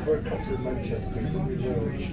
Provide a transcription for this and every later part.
Very popular in Manchester, it's in the village.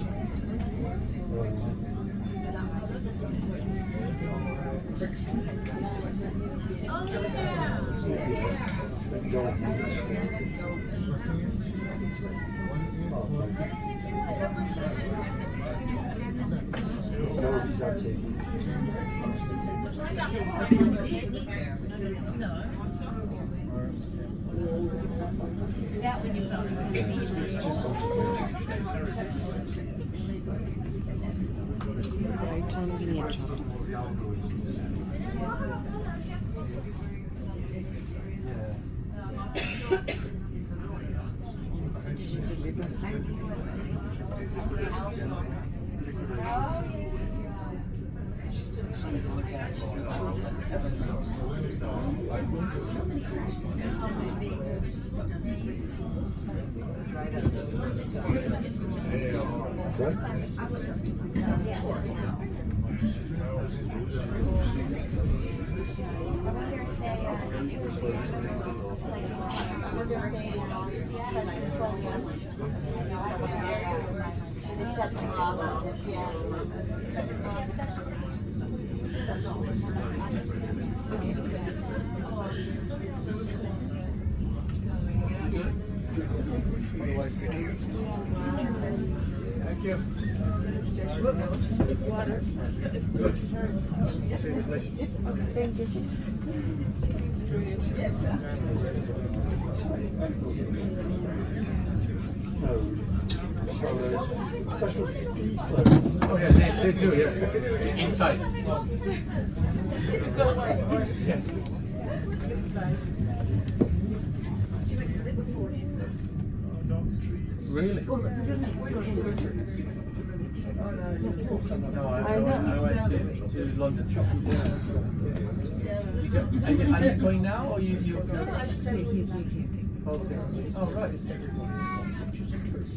Thank you. Special ski slopes. Oh yeah, they do, yeah. Inside. Yes. Really? No, I went to London. Are you going now or you? Okay. Oh right.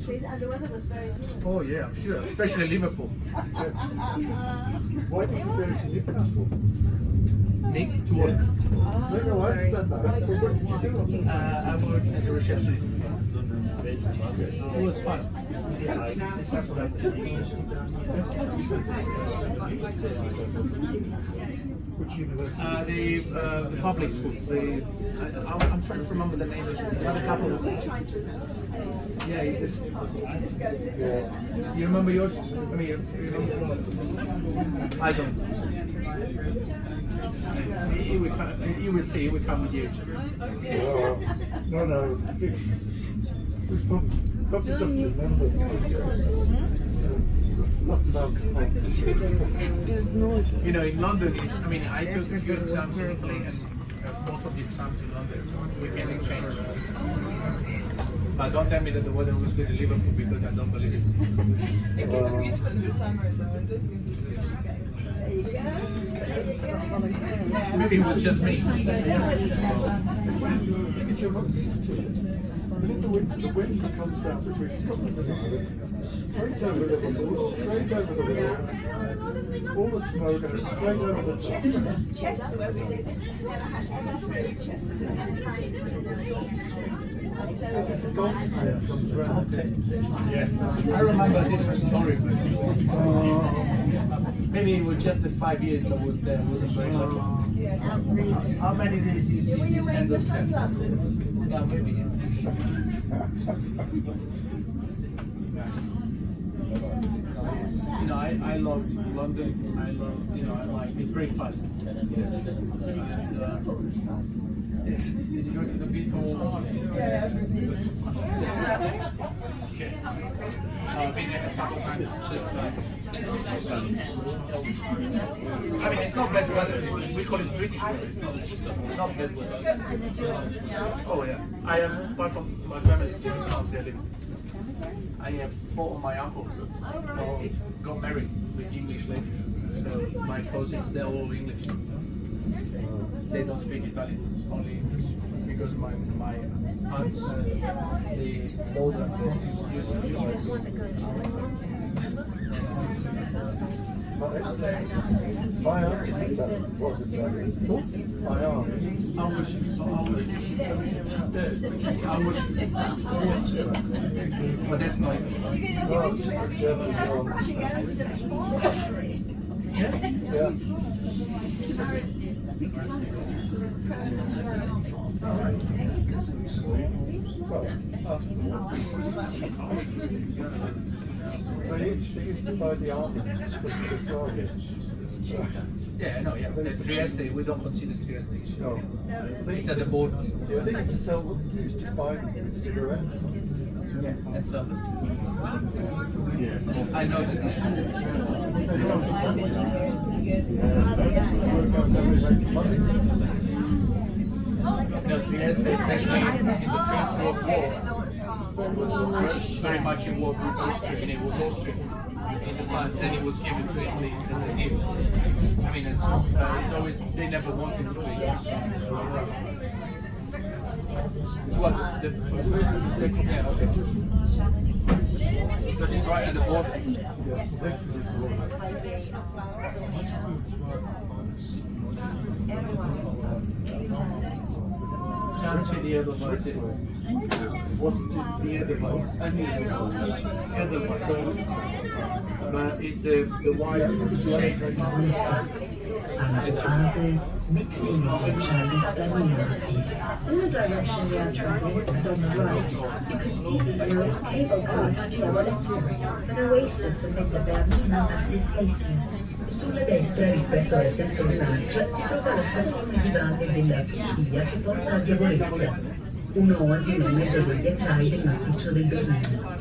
And the weather was very good. Oh yeah, I'm sure. Especially Liverpool. Why did you go to Newcastle? Nick, to work. No, I understand that. So what did you do? I worked as a receptionist. It was fun. Which university? The public schools. I'm trying to remember the name. Another couple of them. Yeah, you remember yours? I mean, I don't. You would say it would come with you. No. We've got to remember. Lots of alcohol. You know, in London, I took a few exams in Italy, and both of the exams in London we can exchange. But don't tell me that the weather was good in Liverpool because I don't believe it. It gets beautiful in the summer though, it does get beautiful. Maybe it was just me. But in the winter, the wind comes down between Scotland and Ireland, straight over Liverpool, straight over the river. All the snow goes straight over the top. The golf player comes round. Yeah, I remember a different story, but maybe it was just the 5 years I was there. I wasn't very lucky. How many days you see this kind of stuff? Yeah, maybe. Yeah. You know, I loved London. I love, you know, I like it's very fast. And, did you go to the Beatles? Yeah. I've been there a couple of times. It's just like, I mean, it's not bad weather. We call it British weather. It's not bad weather. Oh yeah, I am part of my family still in France. They live. I have 4 of my uncles all got married with English ladies. So my cousins, they're all English. They don't speak Italian, only English. Because my aunts, the older used to My aunt was Italian. Was Italian. My aunt. I wish, but that's not it. Yeah. They used to buy the almonds for the Slavians. Yeah, no, yeah. The Trieste, we don't consider Trieste. No. It's at the border. Yeah, they used to sell them, used to buy cigarettes. Yeah, and sell them. I know that. No, Trieste, especially in the First World War, was very much in war with Austria, and it was Austrian in the past, then it was given to Italy as a gift. I mean, it's always, they never wanted to be. What? The first and the second, yeah, okay. Because it's right at the border. Yes, literally it's a lot. Can't see the Edelweiss. What did the Edelweiss? Edelweiss. But it's the wire shape. Nickname ufficiali Bernina Express. In the direction we are traveling and on the right, you can see the Moritz cable car to Valposchiavo, an oasis amid the Bernina Express. Sulla destra rispetto al senso dell'arcia si trova la stazione di valle della Piglia che porta a Moritz, un'oasi nel mezzo dei ghiacciai del massiccio del Bernina.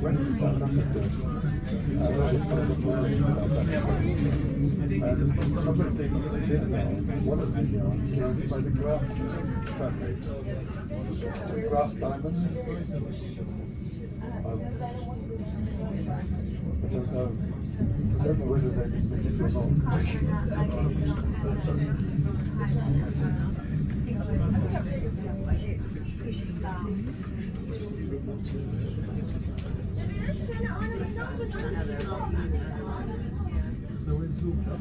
Went to South Africa. One of the yarns by the Graff family. The Graff diamonds. I don't know whether they speak it or not. So it's zoomed up.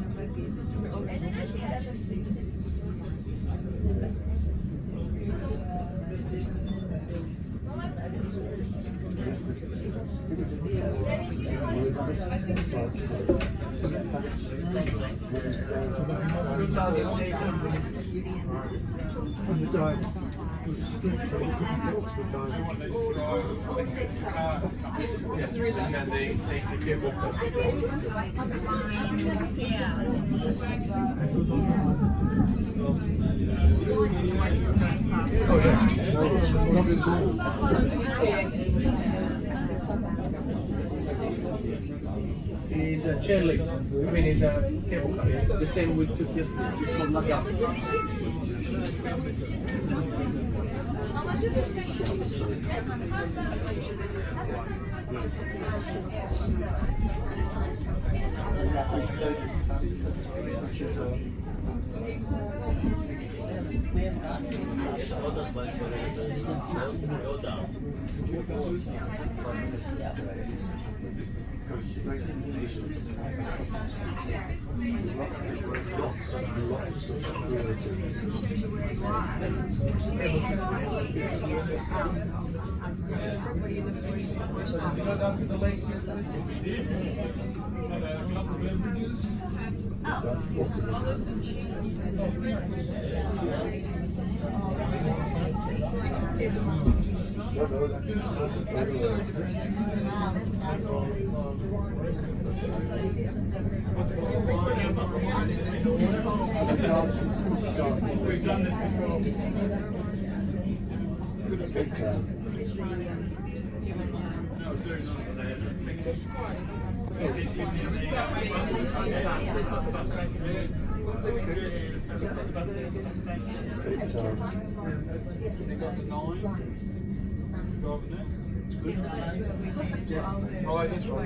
And the diamond was strict, so you couldn't get to the diamond. And then they take the cable car. Oh yeah. Not at all. It's a chairlift. I mean, it's a cable car. It's the same we took yesterday. It's called Landquart. Did you go down to the lake yesterday? We've done this before.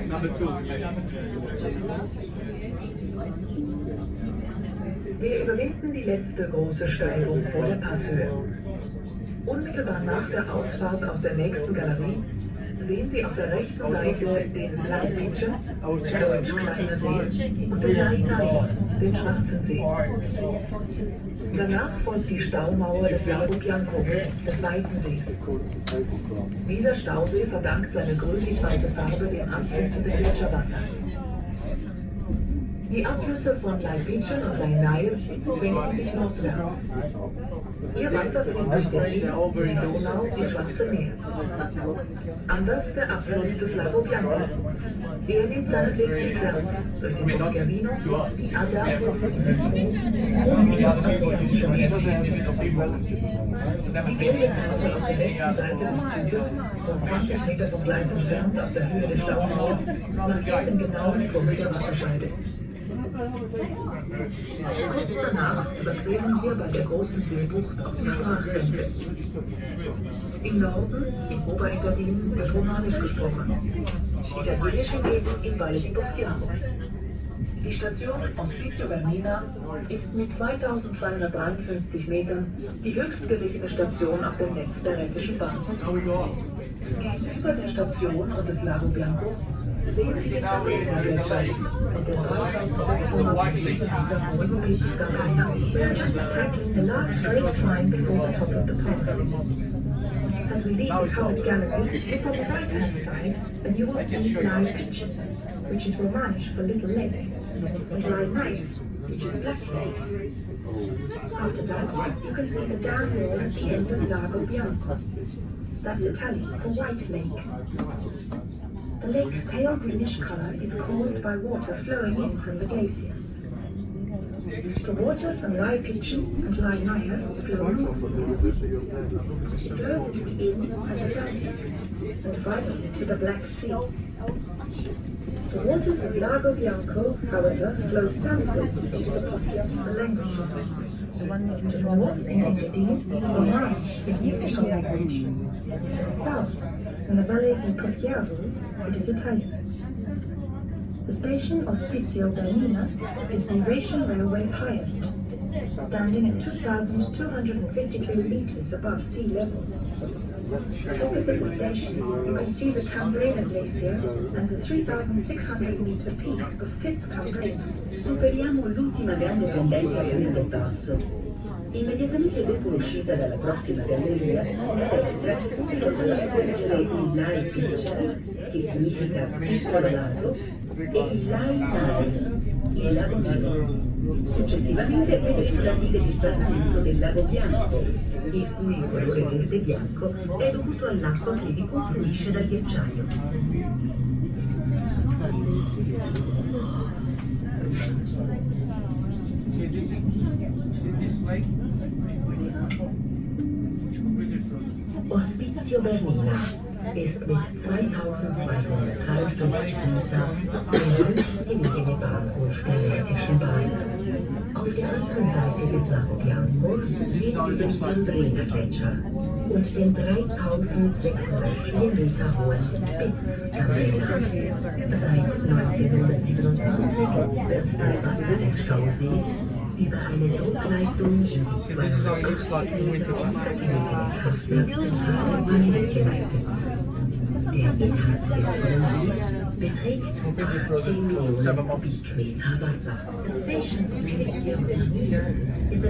Number 2. Wir überwinden die letzte große Steigung vor der Passhöhe. Unmittelbar nach der Ausfahrt aus der nächsten Galerie sehen Sie auf der rechten Seite den Glacier, deutsch kleiner See, und den Tirano, den Schwarzen See. Danach folgt die Staumauer des Lago Bianco, des Weißen Sees. Dieser Stausee verdankt seine grünlich-weiße Farbe dem anfließenden Gletscherwasser. Die Abflüsse von Landquart und Bernina senken sich nordwärts. Ihr Wasser fließt durch den Donau ins Schwarze Meer. Anders der Abfluss des Lago Bianco. Er nimmt seinen Weg südwärts durch den Boschiavino, die Alps und die Tirano auf der rechten Seite des Zuges, 20 Meter vom Gleis entfernt auf der Höhe der Staumauer, markiert den genauen Kurs der Wasserscheide. Kurz danach überqueren wir bei der großen Seebucht auf die Straßengrenze. Im Norden, im Oberengadin, wird Romanisch gesprochen. Italienisch hingegen in Valposchiavo. Die Station Ospizio Bernina ist mit 2253 Metern die höchstgelegene Station auf dem Netz der Rätischen Bahn. Gegenüber der Station und des Lago Bianco sehen Sie den Bernina Express und den 3600 hohen Moritz-Galerie, where it is taking the last straight climb before the top of the pass. As we leave the covered gallery, look on the right-hand side and you will see Bernina Express, which is Romanish for little lake, and Bernina, which is black lake. After that, you can see the dam wall at the end of Lago Bianco. That's Italian for white lake. The lake's pale greenish color is caused by water flowing in from the glacier. The water from Landquart and Bernina flows in at the glacier and finally to the Black Sea. The waters of Lago Bianco, however, flow southwards into the Poschiavo languages. To the north in Engadin, Moritz is the official language. South, in the valley di Poschiavo, it is Italian. The station Ospizio Bernina is the Eurasian Railway's highest, standing at 2,252 meters above sea level. Opposite the station, you can see the Cambrena Glacier and the 3,600-meter peak of Fitz Cambrena. Superiamo l'ultima grande pendenza del passo. Immediatamente dopo l'uscita dalla prossima galleria, sulla destra si trova la squadra il Landquart, che significa piccolo lago, e il Landquart, il lago nero. Successivamente viene sulla diga di sbarramento del lago bianco, il cui colore verde bianco è dovuto all'acqua che vi confluisce dal ghiacciaio. Hospizio Bernina ist mit 2200 kalten Wasser in minimalem städtischen Wald. Auf der anderen Seite des Lago Bianco sehen wir den Bernina Gletscher und den 3604 Meter hohen Spitz-Bernina. Seit 1997 wird das Wasser des Stausees über eine Druckleitung in die 280 Meter gelegene Kraftwerk geleitet. Der Inhalt der Kolonie beträgt 18 Millionen Kubikmeter Wasser. The station located here is a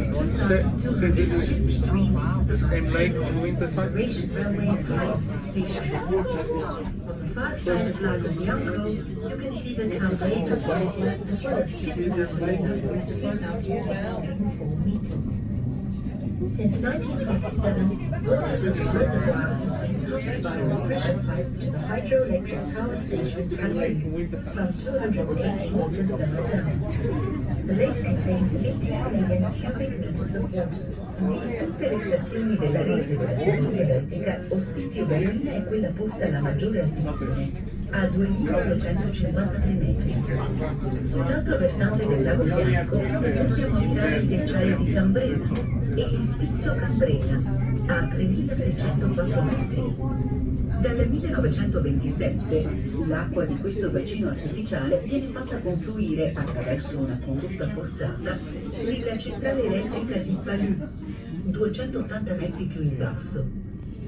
So this is the same lake in winter time? railway station. Far side of Lago Bianco, you can see the campaign of Glacier as well as Since 1957, water from the reservoir has been transferred by pressure pipes to the hydroelectric power station Scenic, some 280 meters further down. The lake contains 18 million cubic meters of water. Di tutte le stazioni della rete della corrente elettrica, Hospizio Bernina è quella posta alla maggiore altitudine, a 2253 metri. Sull'altro versante del lago Bianco possiamo ammirare il ghiacciaio di Cambrena e il Pizzo Cambrena a 3604 metri. Dal 1927 l'acqua di questo bacino artificiale viene fatta confluire attraverso una condotta forzata nella centrale elettrica di Palu, 280 metri più in basso.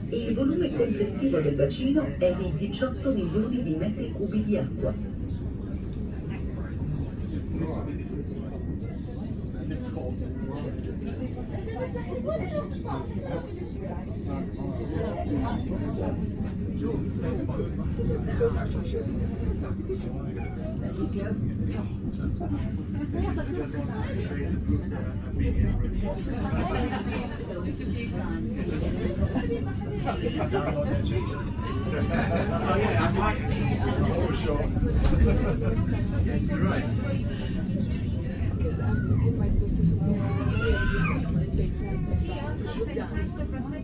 E il volume complessivo del bacino è di 18 milioni di metri cubi di acqua. Yes, you're right. Because in my dissertation,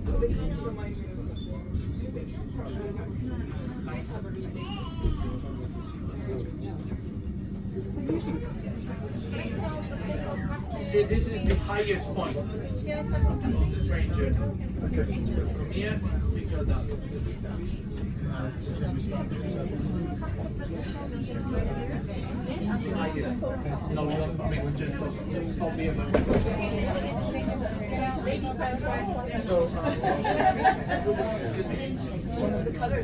so they kind of remind me See, this is the highest point of the train journey. From here, we go down. Highest. No, we don't stop. We just stop here. So, excuse me. what's the color?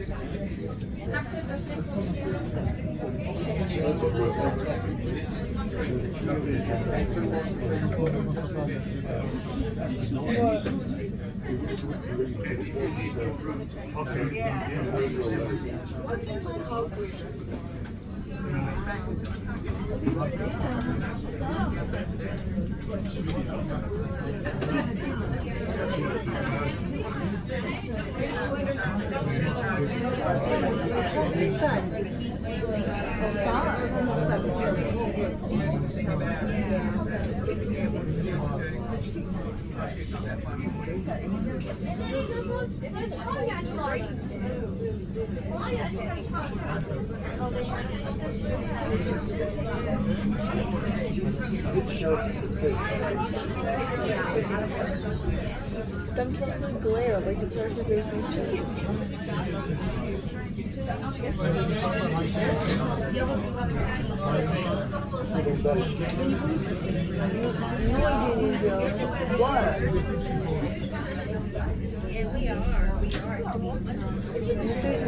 Tam something glare, like it's hard to say features.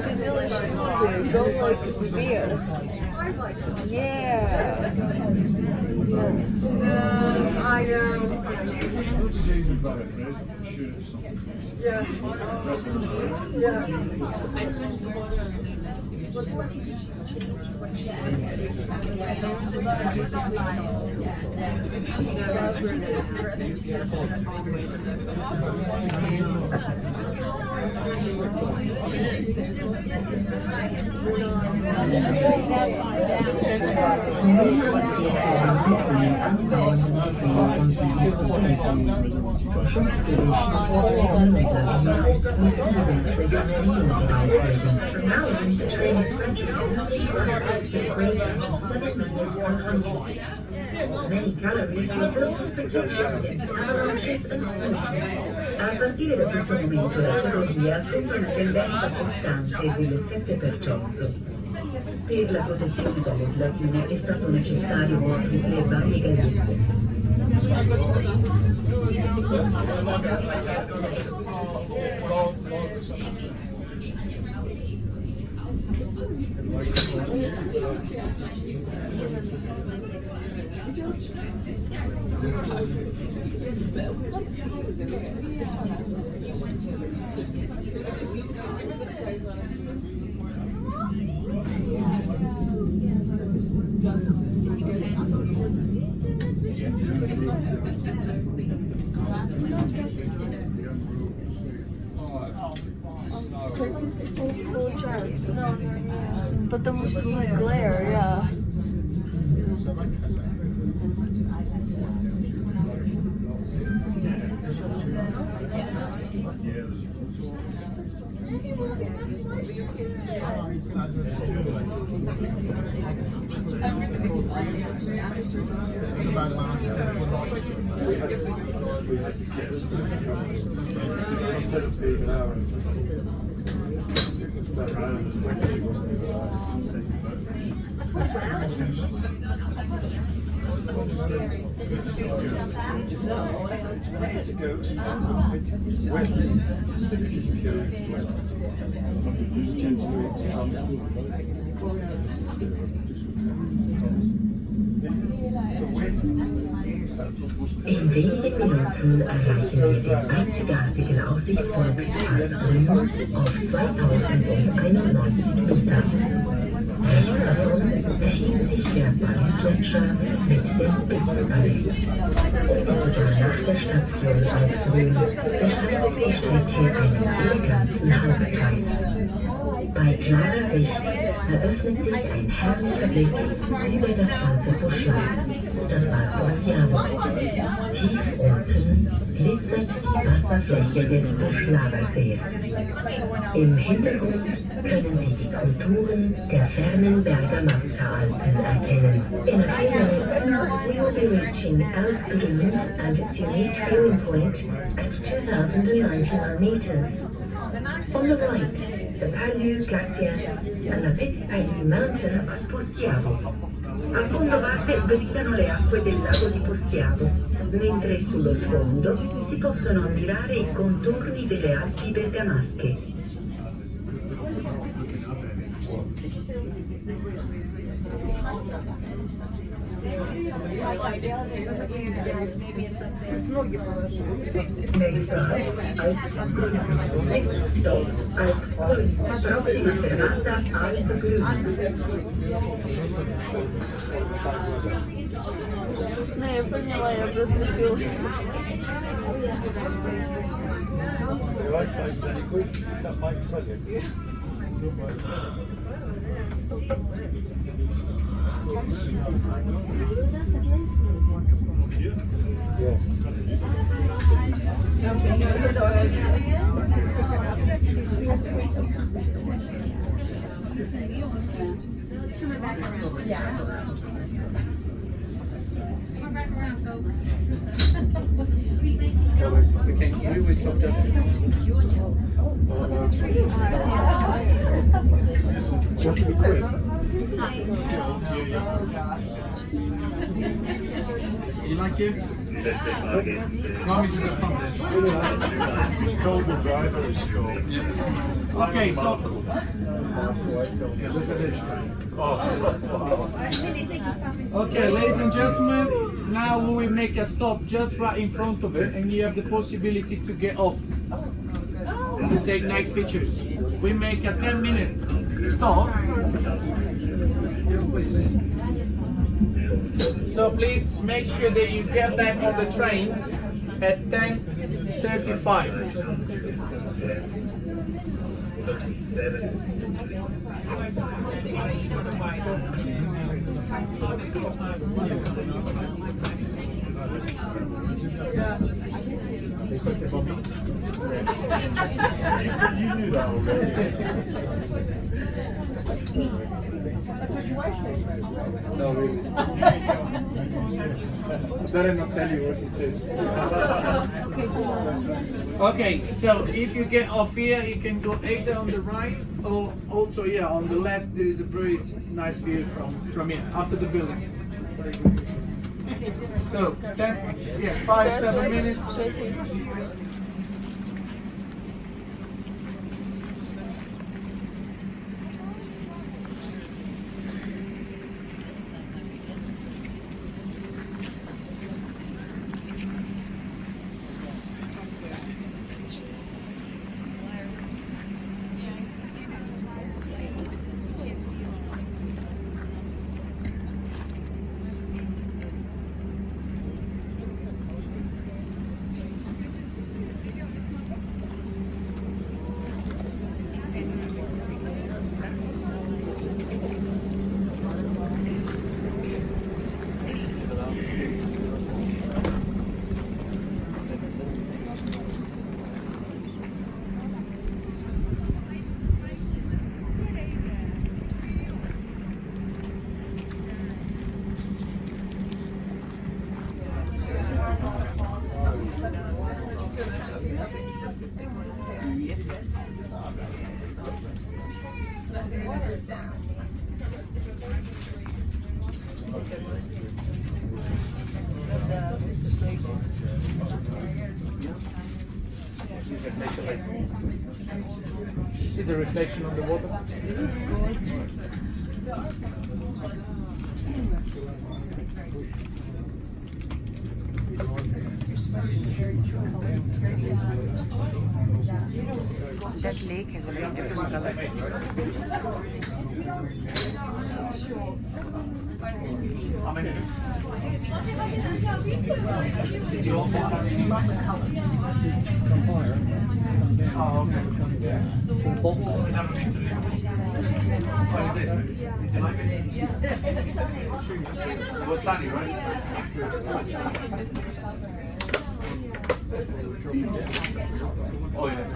The village movie, don't like beer. Yeah. I know. Yeah. Yeah. Many galleries were built to spectacolarities, avalanches and scenes. A partire da questo momento la ferrovia sembra una tendenza costante del 7%. Per la protezione dalle slatine è stato necessario costruire varie gallette. Потому что glare, yeah. In wenigen Minuten erreichen wir den einzigartigen Aussichtspunkt Alpine auf 2091 Meter. Rechts davon erhebt sich der Gletscher mit dem Spitzallee. Unmittelbar nach der Station Alpsröhm beschreibt die Strecke einen eleganten Halbkreis. Bei klarer Sicht eröffnet sich ein herrlicher Blick über das Valposchiavo, das Valposchiavo. Tief unten glitzert die Wasserfläche des Valposchavosees. Im Hintergrund können Sie die Konturen der fernen Bergamasca-Alpen erkennen. In a few minutes, we will be reaching Alpine and Scenic viewing point at 2091 meters. On the right, the Palus Glacier and the Palus Mountain of Valposchiavo. A fondo parte brillano le acque del lago di Poschiavo, mentre sullo sfondo si possono ammirare i contorni delle Alpi bergamasche. Next stop, Alps. Prossima fermata, Alps. Ну, я поняла, я просветила. You like it? Promise is a problem. Told the driver is cold. Yeah. Okay, so yeah, look at this. Okay, ladies and gentlemen, now we will make a stop just right in front of it, and you have the possibility to get off to take nice pictures. We make a 10-minute stop. So please make sure that you get back on the train at 10:35. You knew that already. That's what your wife says. No, really. It's better not tell you what she says. Okay, so if you get off here, you can go either on the right or also, yeah, on the left. There is a very nice view from here after the building. So 5-7 minutes. See the reflection on the water? That lake has a very different color. How many? Did you also start reading? Oh, okay. We never been to Liverpool. So you did? Did you like it? It was sunny, right? Oh yeah.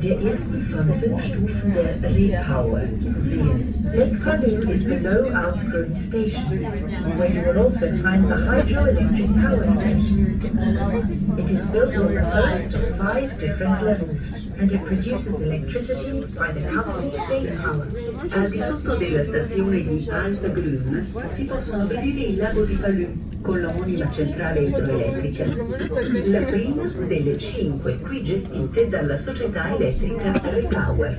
Der ersten von 5 Stufen der Rehhaue sehen. Landquart is below Alps station, where you will also find the hydroelectric power station. It is built on the first of 5 different levels, and it produces electricity by the coupled main power. Al di sotto della stazione di Alpgrün si possono vedere il lago di Falun con l'omonima centrale idroelettrica, la prima delle 5 qui gestite dalla società elettrica Repower.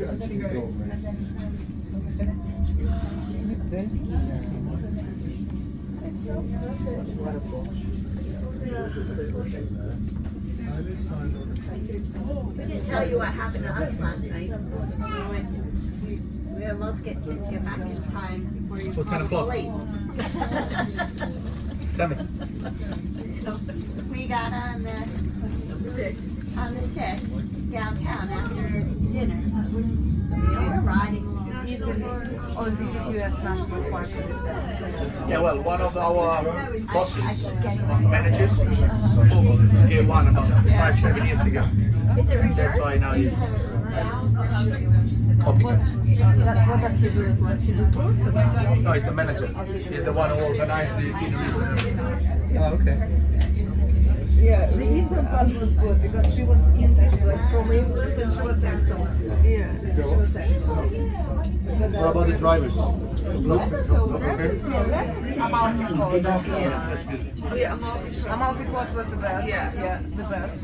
We didn't tell you what happened to us last night. We almost didn't get back in time before you For 10 called the o'clock. police. Tell me. So we got on the 6th downtown after dinner. We were riding along. Or visit US National Park. Yeah, well, one of our bosses, managers, gave one about 5-7 years ago. Is it reversed? That's why now he's copying us. What does he do? Does he do tours? No, he's the manager. He's the one who organized the itineraries. Oh, okay. Yeah, the England one was good because she was English, like from England, and she was excellent. Yeah, she was excellent. What about the drivers? Yeah, Amalfi Coast. That's good. Oh, yeah, Amalfi Coast was the best. Yeah, the best.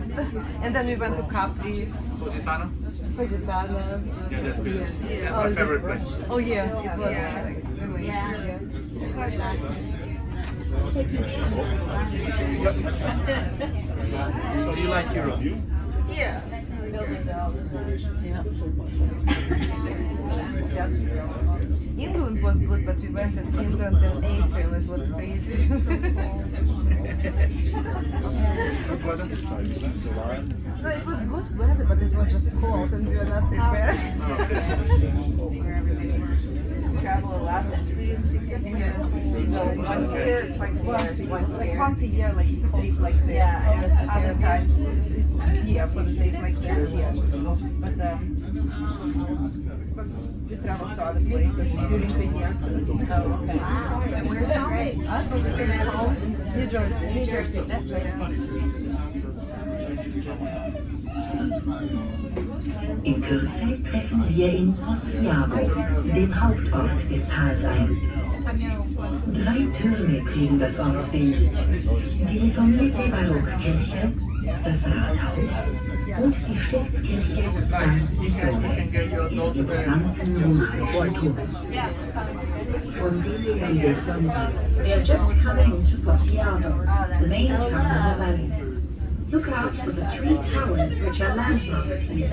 And then we went to Capri, Positano? Positano. Yeah, that's good. That's my favorite place. Oh yeah, it was like amazing. Yeah. So you like Europe? Yeah. England was good, but we went in England in April. It was freezing. No, it was good weather, but it was just cold, and we were not prepared. Travel a lot. Once a year, twice a year. Once a year, like days like this. Yeah, and just Other times here for the days like this. Yeah. But we travel to other places during the year. Oh, okay. And where's home? New Jersey. New Jersey. That's right. In Kürze treffen wir in Valposchiavo, dem Hauptort des Tals, ein. 3 Türme prägen das Ortsbild. Die reformierte Barockkirche, das Rathaus und die Stiftskirche St. Pflanzen und Kultur. From Dili and Descendant, we are just coming into Valposchiavo, the main town of the valley. Look out for the 3 towers which are landmarks here.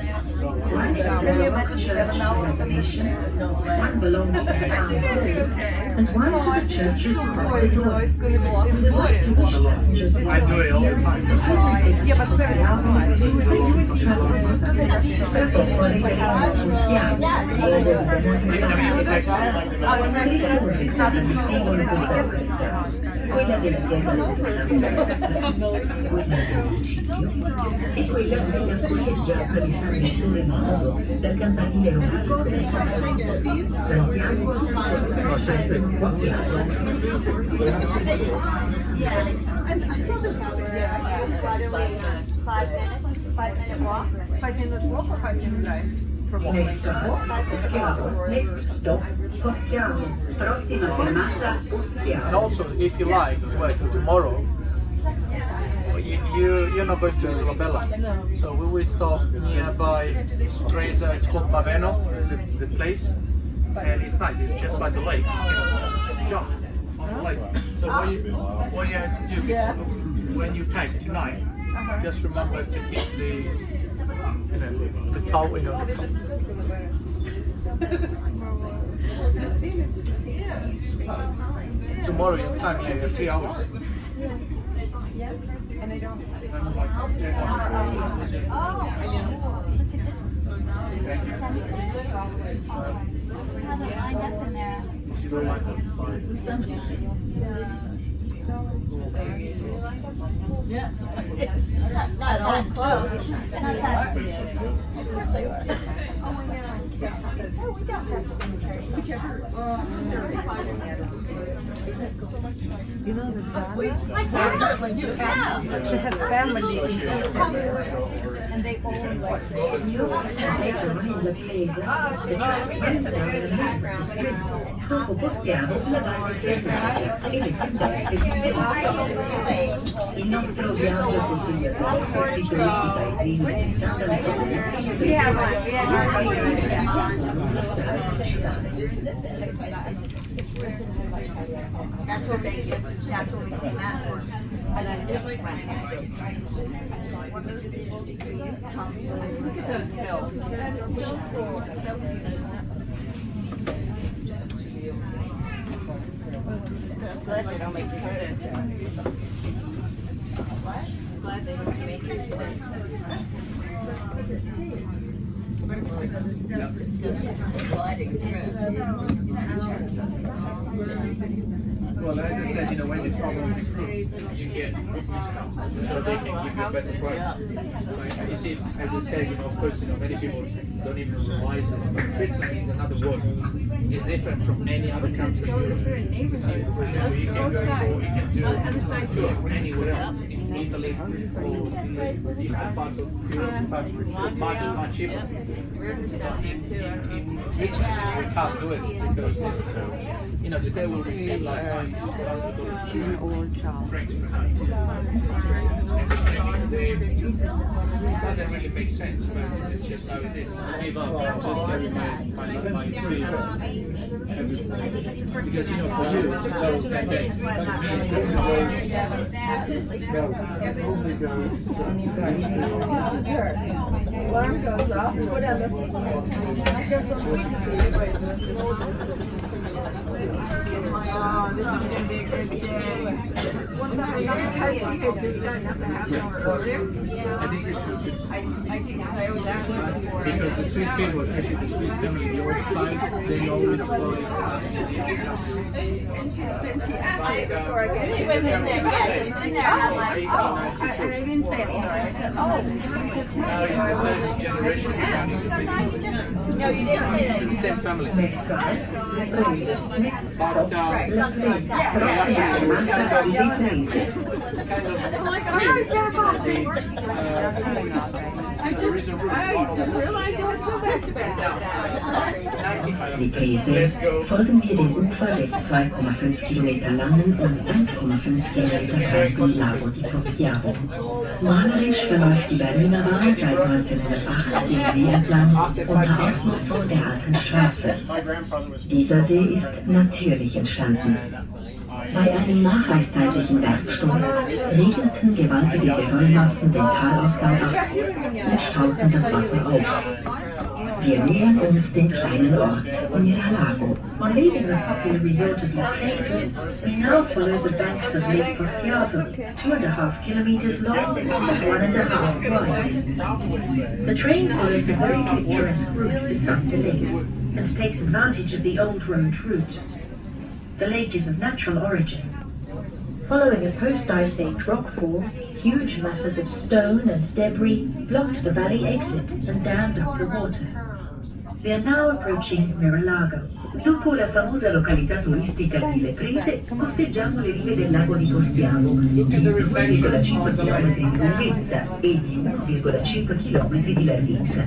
One is Can you imagine 7 hours in this? one belongs to the town and one to the churches of the No, door. it's gonna be lost. It's boring. I do it all the time. Yeah, but 7 is too much. Our section is not the same. Quella della chiesa e quella della collegiata di San Vittore Novo, dal campanile romano del Santiago, Five-minute walk. 5-minute walk or 5-minute drive? Next stop, Valposchiavo. Next stop, Valposchiavo. Prossima fermata, And Valposchiavo. also, if you like, well, tomorrow, you're not going to Isolabella. So we will stop nearby Stresa, it's called Baveno, the place. And it's nice, it's just by the lake. You can jump on the lake. So what you have to do, when you pack tonight, just remember to keep the towel, the Tomorrow you have time, you have 3 hours. And I don't. Haven't lined up in there. Yeah. It's not that close. It's not that. Of course they are. Oh, we know. Oh, we don't have cemeteries. You know the Like that? she has family in Italy, and they own like Dopo postiamo la base stradale e le più il nostro viaggio consigliato per i turisti paesini di Santa Lucia. That's what they get. That's what we see that for. And I just went. Glad they don't make sense. Glad they don't make sense. Well, as I said, when you travel with a cruise, you get discounts, so they can give you a better price. Like, you see, as I said, of course, many people don't even realize it, but Switzerland is another world. It's different from any other country in Europe. You see, for example, you can do a tour anywhere else in Italy or the eastern part of Europe, much cheaper. In Switzerland, we can't do it because this, the table we said last time is $400. She's an old child. Francs per night. It doesn't really make sense, but it's just how it is. I give up, I just carry my free because for you, it's 10 days. For me, it's 7 days. Alarm goes off, whatever. Oh, this is going to be a good day. I think it's because the Swiss people, especially the Swiss family, the old style, they always go. She was in there, yeah, she's in there. I'm like, oh, I didn't say it. Now it's the generation. no, you didn't say that. The same family. Next stop, next stop, La Place. Die Riprese folgen wir dem Ufer des 2,5 Kilometer langen und 1,5 Kilometer breiten Lago di Poschiavo. Malerisch verläuft die Bernina Bahn seit 1908 den See entlang unter Ausnutzung der alten Straße. Dieser See ist natürlich entstanden. Bei einem nachweiszeitlichen Bergsturz regelten gewaltige Geröllmassen den Talausgang ab und stauten das Wasser auf. Wir nähern uns dem kleinen Ort Tirano. On leaving the popular resort of La Place, we now follow the banks of Lake Poschiavo, 2.5 kilometers long and 1.5 wide. The train follows a very picturesque route beside the lake and takes advantage of the old road route. The lake is of natural origin. Following a post-ice age rockfall, huge masses of stone and debris blocked the valley exit and dammed up the water. We are now approaching Lago. Dopo la famosa località turistica di Le Prese, costeggiamo le rive del lago di Poschiavo, di 2,5 km di lunghezza e di 1,5 km di larghezza.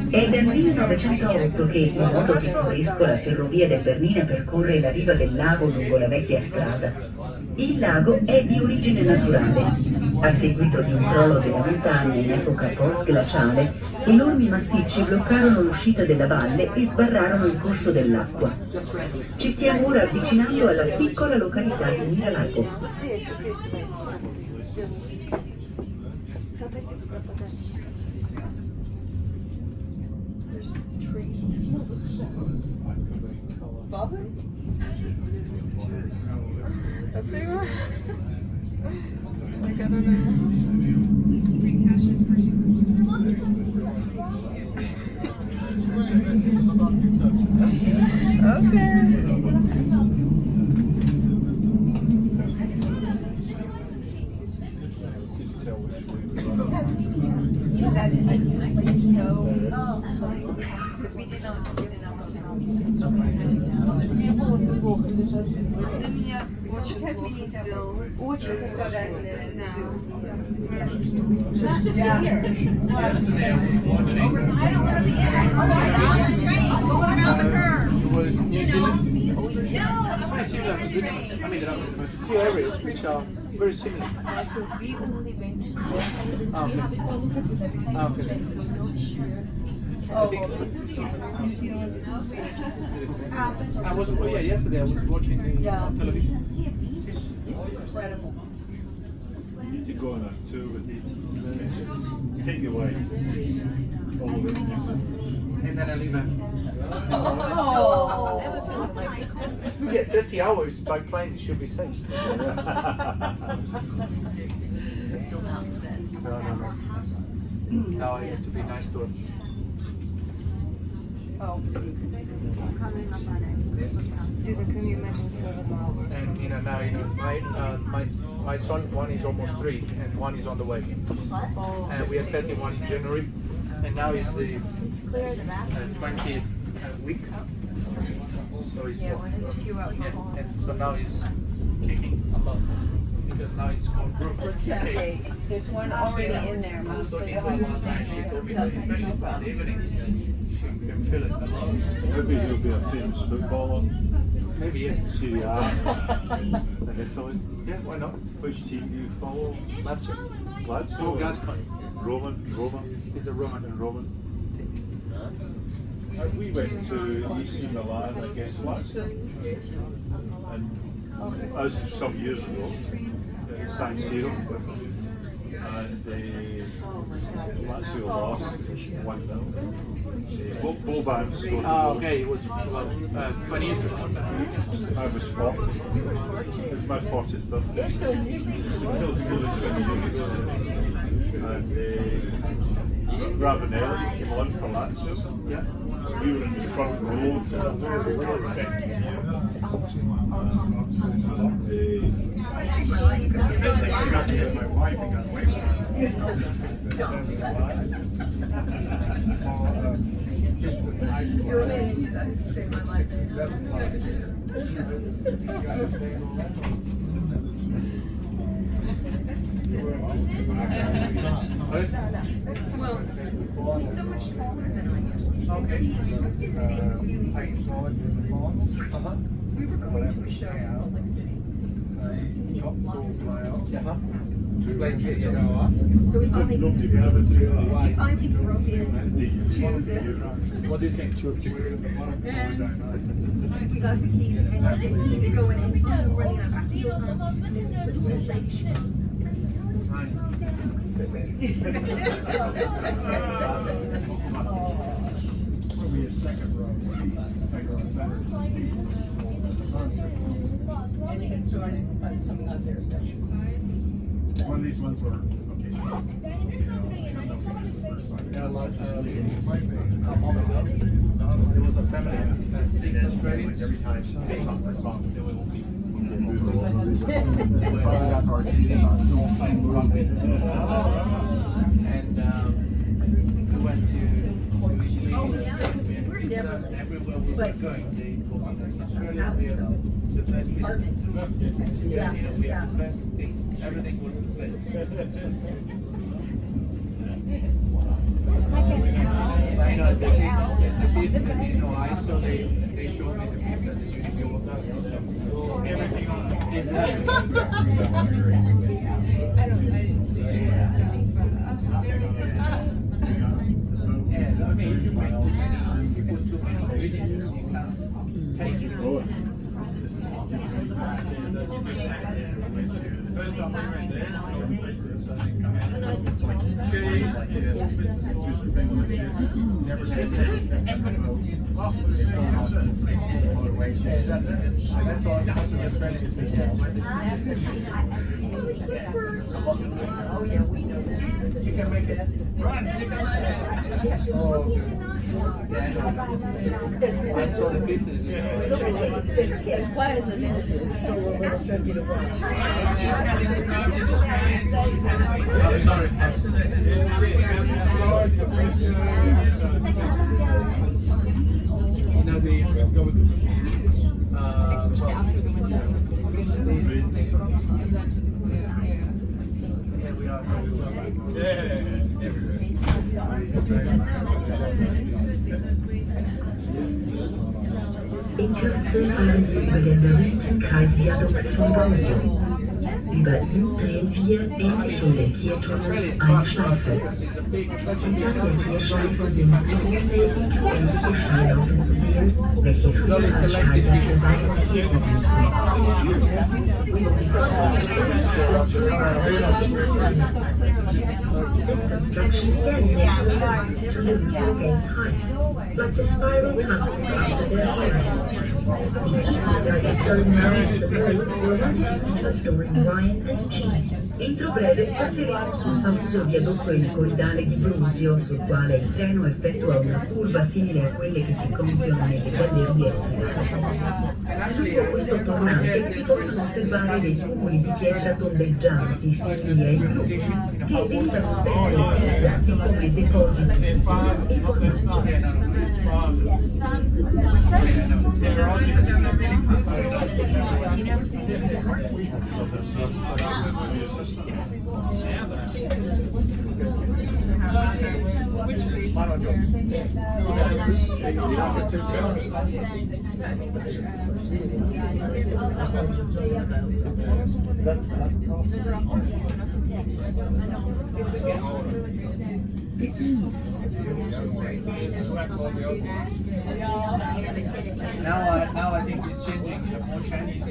È dal 1908 che, in modo pittoresco, la ferrovia del Bernina percorre la riva del lago lungo la vecchia strada. Il lago è di origine naturale. A seguito di un crollo della montagna in epoca post-glaciale, enormi massicci bloccarono l'uscita della valle e sbarrarono il corso dell'acqua. Ci stiamo ora avvicinando alla piccola località di Miralago. Let's see what. Like, I don't know. Okay. Because we did not get enough. Because we need to orchards so that Yesterday I was watching. I don't want to be in it. On the train, going around the curve. It was New Zealand. No. It's very similar to Switzerland. I mean, there are a few areas which are very similar. we only went to Okay. I think I was yesterday I was watching the television. It's incredible. To go on a tour with it, take you away all of it. And then I leave back. Oh. You get 30 hours by plane, it should be safe. No, you have to be nice to us. Oh. Can you imagine And now my son, one is almost 3 and one is on the way. And we expected one in January, and now is the 20th week. So he's and so now he's kicking a lot. because now it's called room. Okay. There's one already in there, Mom. So So in you'll my have last night, she told me that especially in the evening, she can feel it a lot. Maybe he'll be a famous footballer. Maybe yes. Serie A in Italy. Yeah, why not? Which team do you follow? Lazio. Lazio? Oh, Gascon. Roman. It's a Roman. Roman. We went to AC Milan against Lazio. And as some years ago, at sightseeing, and Lazio lost 1-0. Both bands scored. Okay, it was about 20 years ago. I was 40. It was my 40th birthday. You're so new. Nearly 20 years ago. And Ravanelli came on for Lazio. Yeah. We were in the front row. You're really use that to save my life. Well, he's so much taller than I am. Okay. We were going to a show in Salt Lake City. So we finally broke in to the. What do you think? We got the keys and he's going and running on our heels on this little lake shows. Probably a second row center. One of these ones were There was a family that sings Australian. every time she came up for song, there will be finally got to our CD and we went to everywhere we were going. They told me that Australia we have the best business. Yeah, You know, we have the best thing. Everything was the best. I know the bit, you know, I saw they showed me the pizza that usually will not. So everything is I didn't see it. yeah, I mean, if you make too many, if you put too many ingredients, you can't take it. First time we went there, never said that. that's all the Australians speak. Oh yeah, we know this. You can make it. Run! I saw the pizzas. As quiet as it is, it's still a little tricky to watch. I'm sorry. You know the Especially after the winter. yeah, we are. In Kürze fahren wir über den Maritim-Kreisviadukt zum Glacier. Über ihn drehen wir ähnlich in den Viertunnels eine Schleife. Entlang der Vierschleife sind große, unendliche Steilaufen zu sehen, welche früher als Schallwerte This construction then makes it hard to lose or gain height, like the spiral tunnels after their fire. There is certain areas of the world where once used for storing wine and cheese. Entro breve passeremo sul famoso viadotto elicoidale di Brusio, sul quale il treno effettua una curva simile a quelle che si compiono nelle gallerie Lungo questo tornante si possono osservare dei cumuli di pietra tondeggianti, simili ai gruppi, che venivano spesso utilizzati come depositi di informazioni. You never Now I think it's changing. You have more Chinese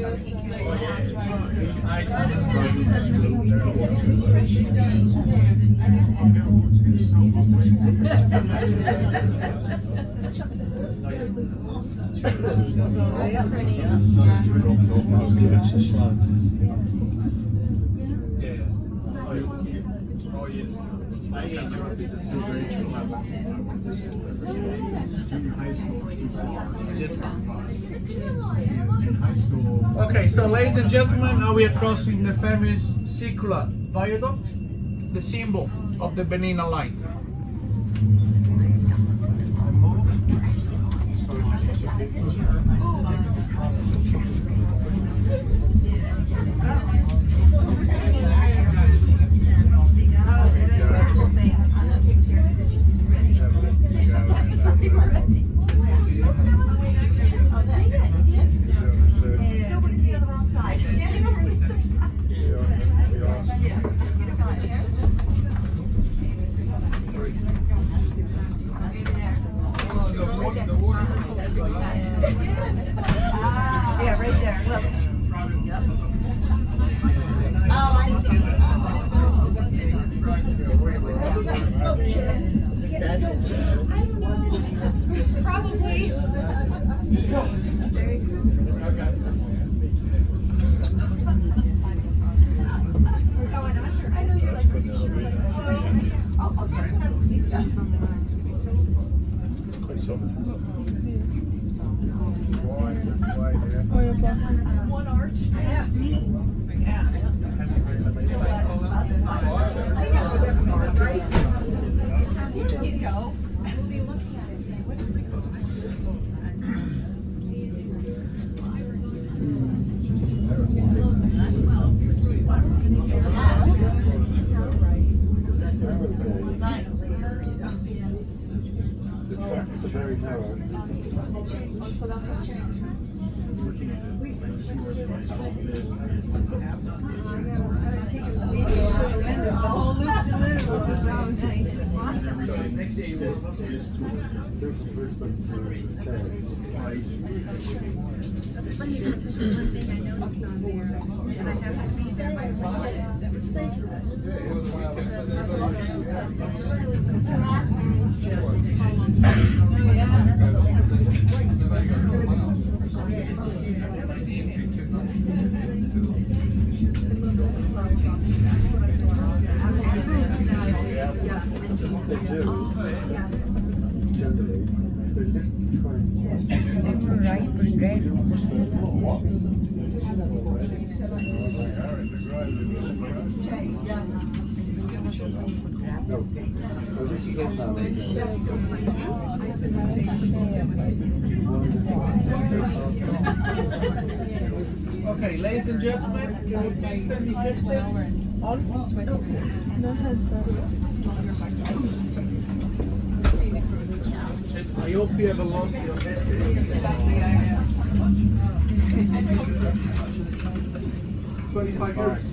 Oh yes. I in Europe is still very true. Junior high school. In high school. Okay, so ladies and gentlemen, now we are crossing the famous circular viaduct, the symbol of the Bernina line. Yeah, right there. Look. Oh, I see. Probably. I know you're like, oh, that's what I was thinking. One arch. Yeah. You go. We'll be looking at it and saying, what is it? The tracks are very narrow. So that's what changed. Okay, ladies and gentlemen, can we please turn the headsets on? I hope you haven't lost your headset. 25 euros.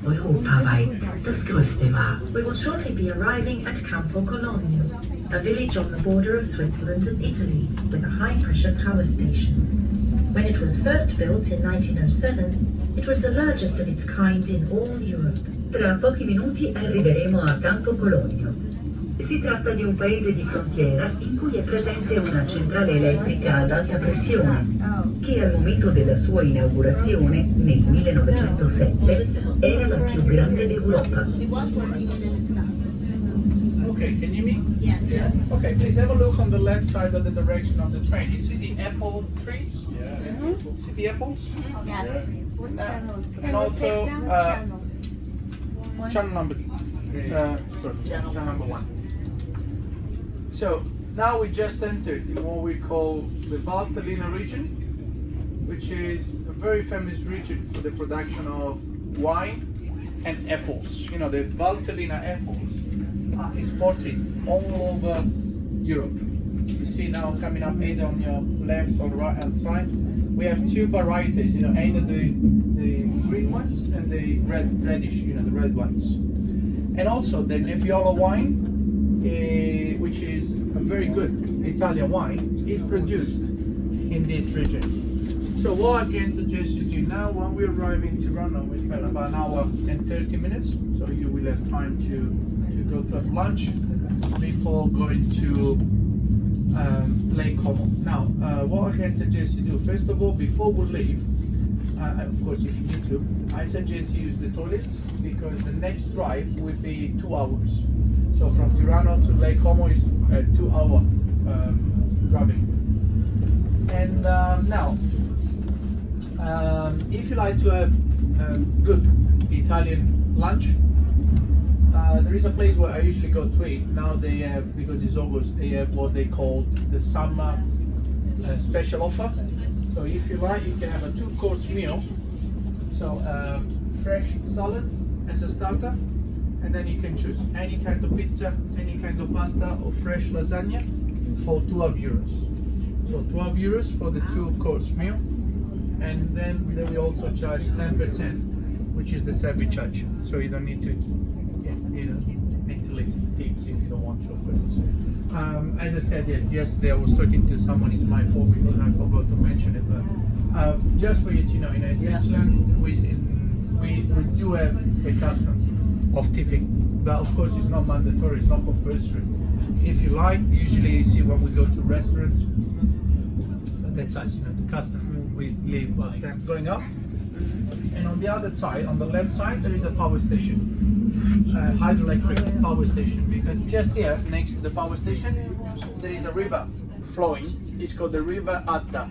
Europaweit das größte war. We will shortly be arriving at Campo Colonio, a village on the border of Switzerland and Italy, with a high-pressure power station. When it was first built in 1907, it was the largest of its kind in all Europe. Tra pochi minuti arriveremo a Campo Colonio. Si tratta di un paese di frontiera in cui è presente una centrale elettrica ad alta pressione, che al momento della sua inaugurazione, nel 1907, era la più grande d'Europa. Okay, can you hear me? Yes. Okay, please have a look on the left side of the direction of the train. You see the apple trees? Yeah. See the apples? Yes. And also channel number Channel number 1. So now we just entered in what we call the Valtellina region, which is a very famous region for the production of wine and apples. You know, the Valtellina apples are exported all over Europe. You see now coming up either on your left or right hand side, we have two varieties, you know, either the green ones and the reddish, you know, the red ones. And also the Nebbiolo wine, which is a very good Italian wine, is produced in this region. So what I can suggest you do now, when we arrive in Tirano, we spend about an hour and 30 minutes, so you will have time to go to have lunch before going to Lake Como. Now, what I can suggest you do, first of all, before we leave, of course if you need to, I suggest you use the toilets, because the next drive will be 2 hours. So from Tirano to Lake Como is a 2 hour driving. And now, if you like to have good Italian lunch, there is a place where I usually go to eat. Now they have, because it's August, they have what they call the summer special offer. So if you like, you can have a 2-course meal. So fresh salad as a starter, and then you can choose any kind of pizza, any kind of pasta, or fresh lasagna for 12 euros. So 12 euros for the 2-course meal, and then they will also charge 10%, which is the service charge. So you don't need to, need to leave tips if you don't want to, of course. As I said yesterday, I was talking to someone. It's my fault because I forgot to mention it. But just for you to know, in Switzerland, we do have a custom of tipping, but of course it's not mandatory, it's not compulsory. If you like, usually you see when we go to restaurants, that's us, the custom, we leave about 10 going up. And on the other side, on the left side, there is a power station, hydroelectric power station, because just here, next to the power station, there is a river flowing. It's called the River Adda,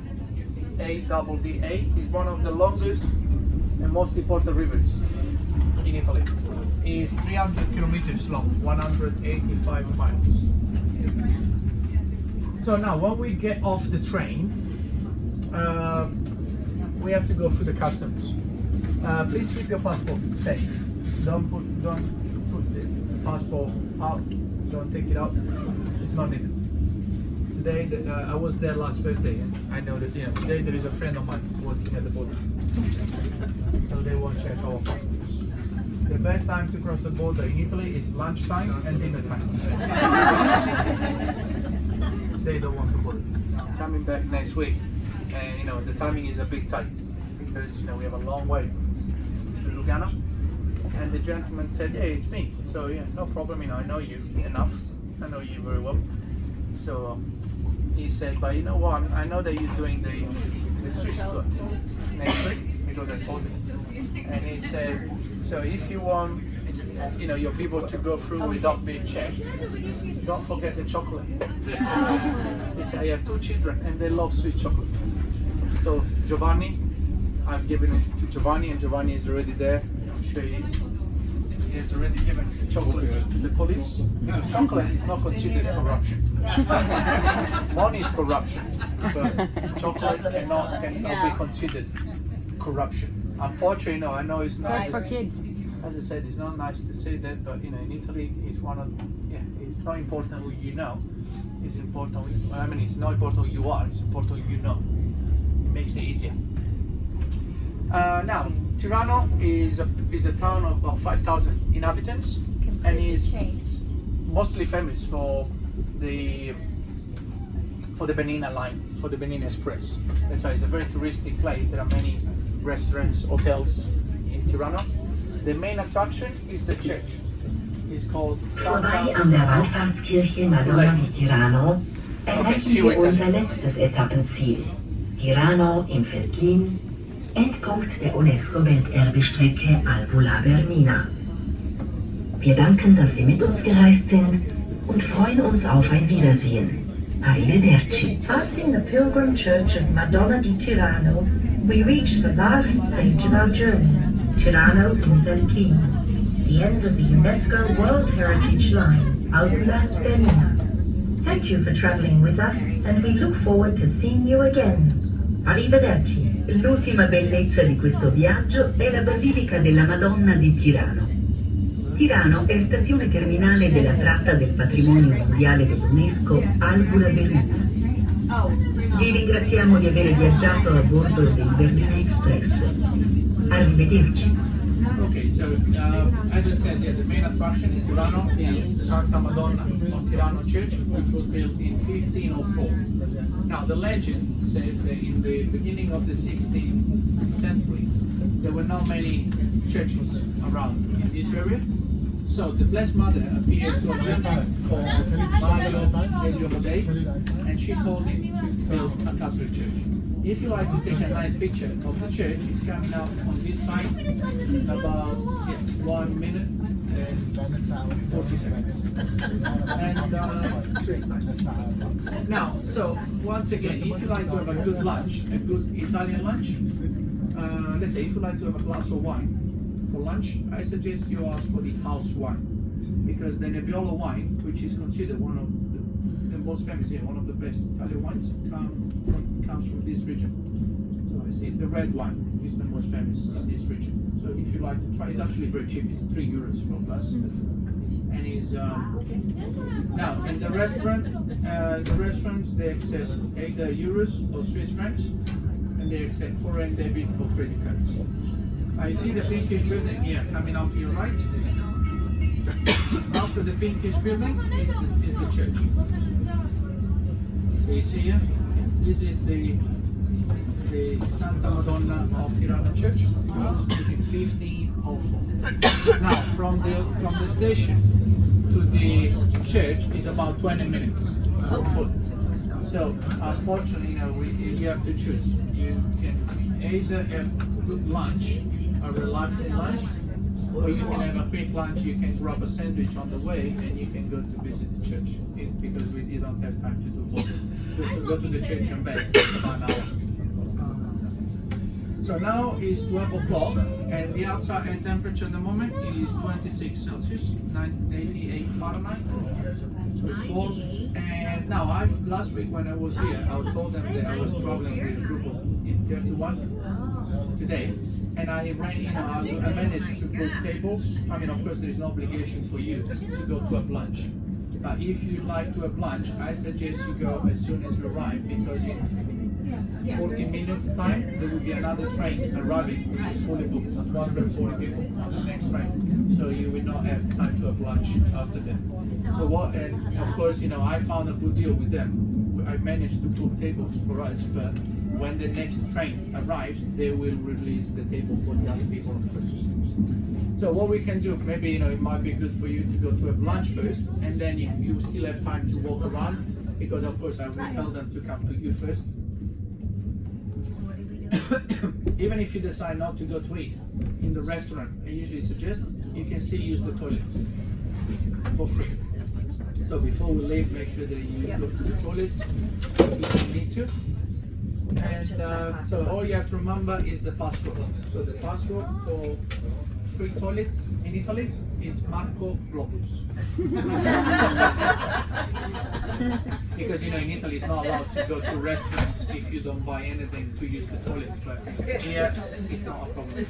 A-double-D-A. It's one of the longest and most important rivers in Italy. It's 300 kilometers long, 185 miles. So now, when we get off the train, we have to go through the customs. Please keep your passport safe. Don't put the passport out. Don't take it out. It's not needed. Today, I was there last Thursday, and I know that today there is a friend of mine working at the border, so they won't check our passports. The best time to cross the border in Italy is lunchtime and dinner time. They don't want to bother. Coming back next week, and the timing is a bit tight because we have a long way to Lugano. And the gentleman said, "Hey, it's me." So no problem. I know you enough. I know you very well. So he said, "But you know what? I know that you're doing the Swiss tour next week because I told him." And he said, "So if you want, your people to go through without being checked, don't forget the chocolate." He said, "I have 2 children and they love sweet chocolate." So Giovanni, I've given it to Giovanni, and Giovanni is already there. I'm sure he has already given chocolate to the police. Because chocolate is not considered corruption. Money is corruption, but chocolate cannot be considered corruption. Unfortunately, I know it's not. That's for kids. As I said, it's not nice to say that, but in Italy, it's it's not important who you know. It's important. It's not important who you are. It's important who you know. It makes it easier. Now, Tirano is a town of about 5,000 inhabitants, and is mostly famous for the Bernina line, for the Bernina Express. That's why it's a very touristic place. There are many restaurants, hotels in Tirano. The main attraction is the church. It's called Vorbei an der Wallfahrtskirche Madonna di Tirano erreichen wir unser letztes Etappenziel, Tirano im Veltlin, Endpunkt der UNESCO-Welterbestrecke Alpula Bernina. Wir danken, dass Sie mit uns gereist sind und freuen uns auf ein Wiedersehen. Arrivederci. Passing the pilgrim church of Madonna di Tirano, we reach the last stage of our journey, Tirano in Veltlin. the end of the UNESCO World Heritage Line, Alps Bernina. Thank you for traveling with us, and we look forward to seeing you again. Arrivederci. L'ultima bellezza di questo viaggio è la Basilica della Madonna di Tirano. Tirano è stazione terminale della tratta del patrimonio mondiale dell'UNESCO Albula Bernina. Vi ringraziamo di aver viaggiato a bordo del Bernina Express. Arrivederci. Okay, so as I said, the main attraction in Tirano is Santa Madonna of Tirano Church, which was built in 1504. Now, the legend says that in the beginning of the 16th century, there were not many churches around in this area. So the Blessed Mother appeared to a gentleman called Mario Modei, and she told him to build a Catholic church. If you like to take a nice picture of the church, it's coming out on this side in about 1 minute and 40 seconds. And now, so once again, if you like to have a good lunch, a good Italian lunch, let's say if you like to have a glass of wine for lunch, I suggest you ask for the house wine, because the Nebbiolo wine, which is considered one of the most famous here, one of the best Italian wines, comes from this region. So I say the red wine is the most famous in this region. So if you like to try, it's actually very cheap. It's €3 for a glass, and is now in the restaurants they accept either euros or Swiss francs, and they accept foreign debit or credit cards. You see the pinkish building here coming out to your right. After the pinkish building is the church. So you see here, this is the Santa Madonna of Tirano Church. It was built in 1504. Now, from the station to the church is about 20 minutes on foot. So, unfortunately, you have to choose. You can either have a good lunch, a relaxing lunch, or you can have a quick lunch. You can grab a sandwich on the way, and you can go to visit the church, because you don't have time to do both. Just to go to the church and back about an hour. So now is 12 o'clock, and the outside temperature at the moment is 26 Celsius, 88 Fahrenheit. So it's cold. And now, last week when I was here, I told them that I was traveling with a group of 31 today, and I managed to book tables. I mean, of course, there is no obligation for you to go to have lunch. But if you like to have lunch, I suggest you go as soon as you arrive, because in 40 minutes time there will be another train arriving, which is fully booked, 240 people on the next train. So you will not have time to have lunch after that. So and of course, I found a good deal with them. I managed to book tables for us, but when the next train arrives, they will release the table for the other people, of course. So what we can do, maybe it might be good for you to go to have lunch first, and then if you still have time to walk around, because of course I will tell them to come to you first. Even if you decide not to go to eat in the restaurant, I usually suggest you can still use the toilets for free. So before we leave, make sure that you go to the toilets if you need to. And so all you have to remember is the password. So the password for free toilets in Italy is Marco Globus. Because in Italy it's not allowed to go to restaurants if you don't buy anything to use the toilets, but here it's not a problem.